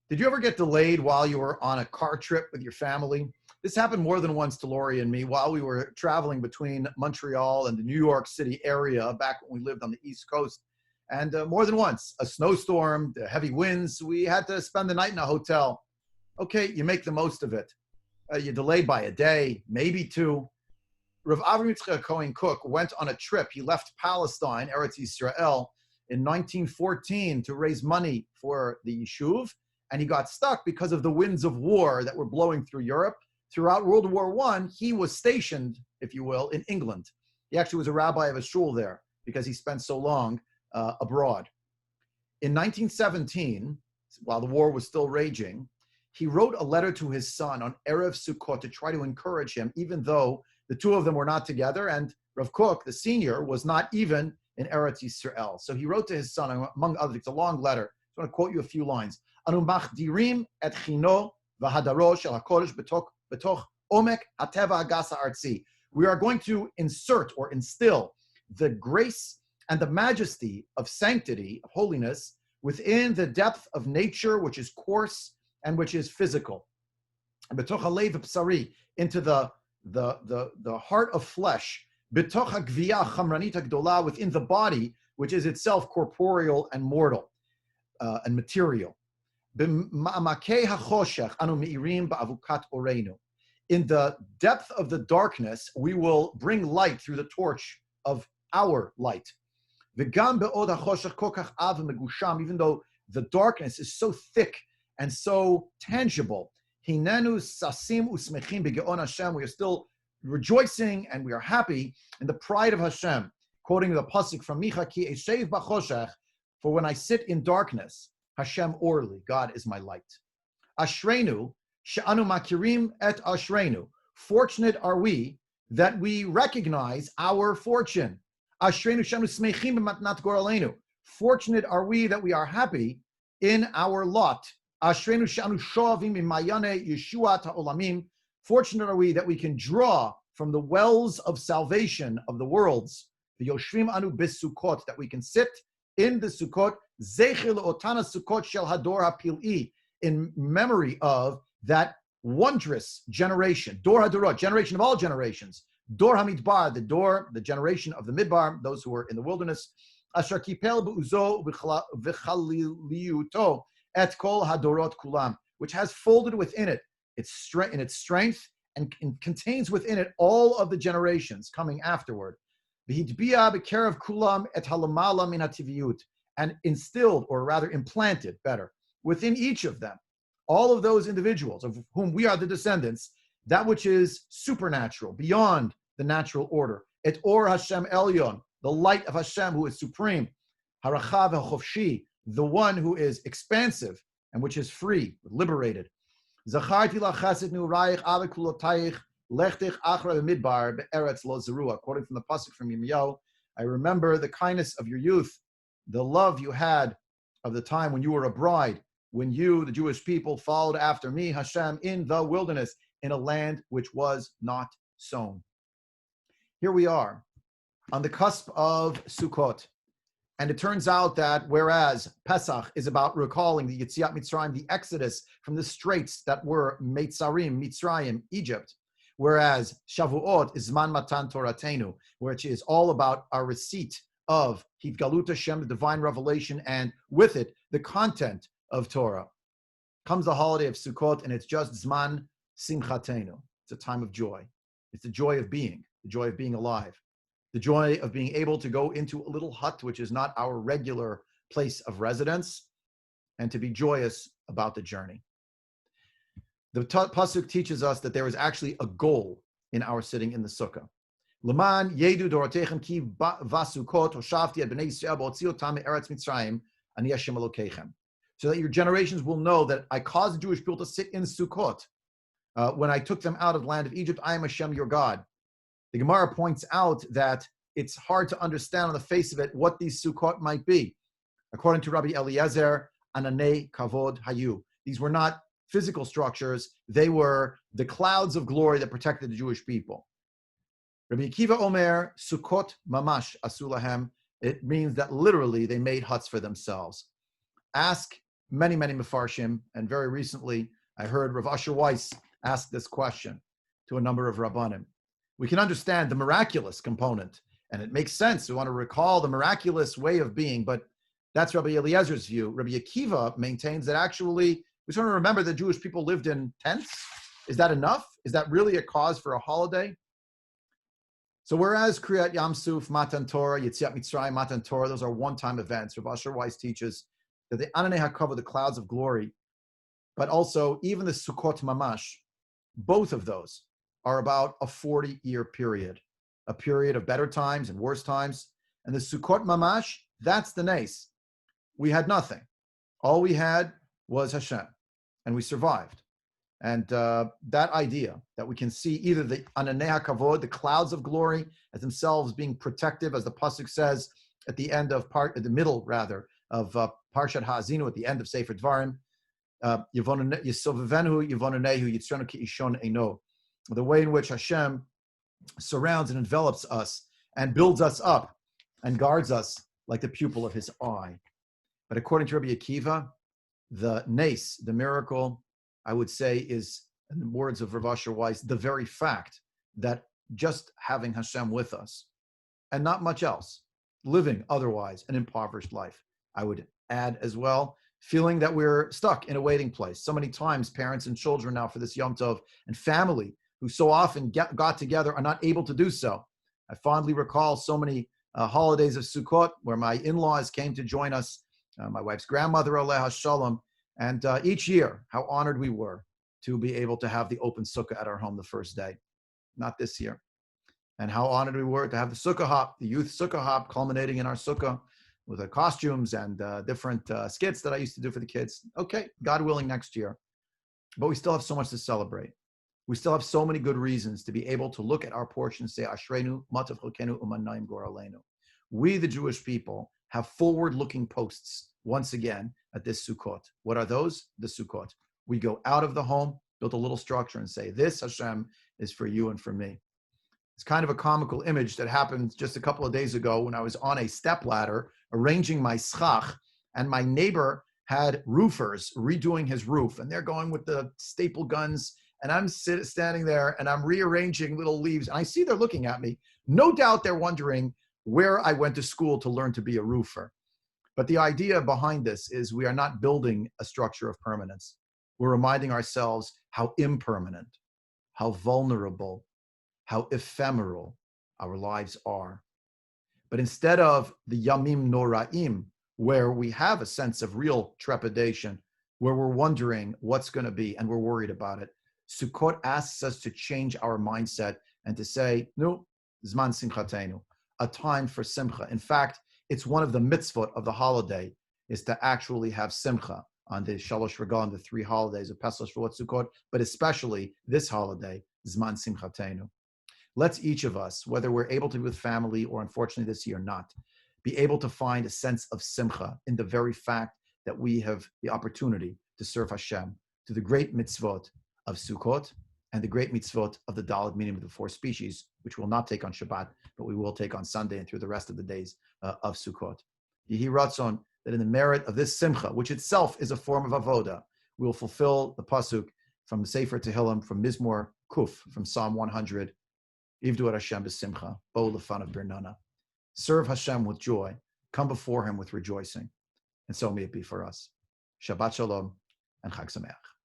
Did you ever get delayed while you were on a car trip with your family? This happened more than once to Lori and me while we were traveling between Montreal and the New York City area back when we lived on the East Coast. And more than once, a snowstorm, the heavy winds, we had to spend the night in a hotel. Okay, you make the most of it. You're delayed by a day, maybe two. Rav Avram Yitzchak Cohen Cook went on a trip. He left Palestine, Eretz Yisrael, in 1914 to raise money for the Yishuv, and he got stuck because of the winds of war that were blowing through Europe. Throughout World War I, he was stationed, if you will, in England. He actually was a rabbi of a shul there because he spent so long abroad. In 1917, while the war was still raging, he wrote a letter to his son on Erev Sukkot to try to encourage him, even though the two of them were not together, and Rav Kook, the senior, was not even in Eretz Yisrael. So he wrote to his son, among others, it's a long letter. I want to quote you a few lines. Anu machdirim et chino v'hadaro shel hakodesh betoch omek hateva hagasa artzi. We are going to insert or instill the grace and the majesty of sanctity, of holiness, within the depth of nature, which is coarse and which is physical. Betoch halev psari, into the heart of flesh, betoch hagviyah chamranita gdola, within the body, which is itself corporeal and mortal and material. B'ma'amakei hachoshech anu meirim ba'avukat oreinu. In the depth of the darkness, we will bring light through the torch of our light. V'gam be'od hachoshech kokach av megusham, even though the darkness is so thick and so tangible. Hinenu sasim usmechim begeon Hashem. We are still rejoicing and we are happy in the pride of Hashem. Quoting the pasuk from Micha, ki eshev b'choshech, for when I sit in darkness, Hashem orli, God is my light. Ashreinu she'anu makirim et ashreinu. Fortunate are we that we recognize our fortune. Ashreinu she'anu smechim b'matnat goralenu. Fortunate are we that we are happy in our lot. Ashreinu she'anu shoavim imayane Yeshuat ha'olamim. Fortunate are we that we can draw from the wells of salvation of the worlds. The yoshvim anu b'sukkot, that we can sit in the Sukkot, zecher le'otana Sukkot shel hador ha'pil'i, in memory of that wondrous generation, dor hadorot, generation of all generations, dor hamidbar, the generation of the midbar, those who were in the wilderness, asher kipel be'uzo v'chaliliuto et kol hadorot kulam, which has folded within it its strength and contains within it all of the generations coming afterward. V'hidbia b'kerev kulam et halamala min hativiyut, and instilled, or rather implanted, better, within each of them, all of those individuals of whom we are the descendants, that which is supernatural, beyond the natural order. Et or Hashem Elyon, the light of Hashem who is supreme. Harachav ha'chofshi, the one who is expansive and which is free, liberated. Zacharti la chesed nu'rayich ave kulotayich lechtich achra midbar be'eretz lo zerua. Quoting from the pasuk from Yirmiyahu, I remember the kindness of your youth, the love you had of the time when you were a bride, when you, the Jewish people, followed after me, Hashem, in the wilderness, in a land which was not sown. Here we are, on the cusp of Sukkot. And it turns out that whereas Pesach is about recalling the Yetziat Mitzrayim, the exodus from the straits that were Meitzarim, Mitzrayim, Egypt, whereas Shavuot is Zman Matan Toratenu, which is all about our receipt of Hitgalut Hashem, the divine revelation, and with it, the content of Torah. Comes the holiday of Sukkot, and it's just Zman Simchatenu. It's a time of joy. It's the joy of being alive. The joy of being able to go into a little hut, which is not our regular place of residence, and to be joyous about the journey. The pasuk teaches us that there is actually a goal in our sitting in the sukkah. L'man yedu dorotechem ki vasukot hoshavti et bnei Yisrael b'otzi otam me'eretz Mitzrayim ani Hashem Elokeichem. So that your generations will know that I caused the Jewish people to sit in Sukkot. When I took them out of the land of Egypt, I am Hashem, your God. The Gemara points out that it's hard to understand on the face of it what these Sukkot might be. According to Rabbi Eliezer, Ananei Kavod Hayu. These were not physical structures. They were the clouds of glory that protected the Jewish people. Rabbi Akiva Omer, Sukkot Mamash Asulahem. It means that literally they made huts for themselves. Ask many, many Mefarshim, and very recently I heard Rav Asher Weiss ask this question to a number of Rabbanim. We can understand the miraculous component, and it makes sense. We want to recall the miraculous way of being, but that's Rabbi Eliezer's view. Rabbi Akiva maintains that actually, we just want to remember that Jewish people lived in tents. Is that enough? Is that really a cause for a holiday? So whereas Kriyat Yam Suf, Matan Torah, Yetziat Mitzrayim, Matan Torah, those are one-time events, Rav Asher Weiss teaches that the Ananei HaKavod, the clouds of glory, but also even the Sukkot Mamash, both of those are about a 40-year period, a period of better times and worse times. And the Sukkot Mamash, that's the nace. We had nothing. All we had was Hashem, and we survived. And that idea that we can see either the Ananei HaKavod, the clouds of glory, as themselves being protective, as the pasuk says at the end of the middle rather of Parshat Ha'azinu, at the end of Sefer Dvarim, Yisovevenu Yivonenehu Yitzrenu Ki Ishon Eino, the way in which Hashem surrounds and envelops us and builds us up and guards us like the pupil of his eye. But according to Rabbi Akiva, the nace, the miracle, I would say, is, in the words of Rav Asher Weiss, the very fact that just having Hashem with us and not much else, living otherwise an impoverished life. I would add as well, feeling that we're stuck in a waiting place. So many times, parents and children now for this Yom Tov, and family who so often got together are not able to do so. I fondly recall so many holidays of Sukkot where my in-laws came to join us, my wife's grandmother, Aleha Shalom, and each year, how honored we were to be able to have the open sukkah at our home the first day. Not this year. And how honored we were to have the sukkah hop, the youth sukkah hop, culminating in our sukkah with the costumes and different skits that I used to do for the kids. Okay, God willing, next year. But we still have so much to celebrate. We still have so many good reasons to be able to look at our portion and say, Ashreinu, Matav Cholkenu, Umanayim Goraleinu. We, the Jewish people, have forward-looking posts once again at this Sukkot. What are those? The Sukkot. We go out of the home, build a little structure and say, this Hashem is for you and for me. It's kind of a comical image that happened just a couple of days ago when I was on a stepladder arranging my schach, and my neighbor had roofers redoing his roof, and they're going with the staple guns, and I'm standing there and I'm rearranging little leaves, and I see they're looking at me. No doubt they're wondering where I went to school to learn to be a roofer. But the idea behind this is we are not building a structure of permanence. We're reminding ourselves how impermanent, how vulnerable, how ephemeral our lives are. But instead of the Yamim Noraim, where we have a sense of real trepidation, where we're wondering what's going to be and we're worried about it, Sukkot asks us to change our mindset and to say, no, Zman Simchatenu, a time for Simcha. In fact, it's one of the mitzvot of the holiday is to actually have Simcha on the Shalosh Regalim, the 3 holidays of Pesach, Shavuot, Sukkot, but especially this holiday, Zman Simchatenu. Let's each of us, whether we're able to be with family or unfortunately this year not, be able to find a sense of Simcha in the very fact that we have the opportunity to serve Hashem, to the great mitzvot of Sukkot and the great mitzvot of the Dalet Minim of the 4 species, which we'll not take on Shabbat, but we will take on Sunday and through the rest of the days of Sukkot. Yehi Ratzon, that in the merit of this Simcha, which itself is a form of Avoda, we will fulfill the pasuk from the Sefer Tehillim, from Mizmor Kuf, from Psalm 100, Ivdu et Hashem b'simcha, bo lefanov birnana. Serve Hashem with joy, come before him with rejoicing. And so may it be for us. Shabbat Shalom and Chag Sameach.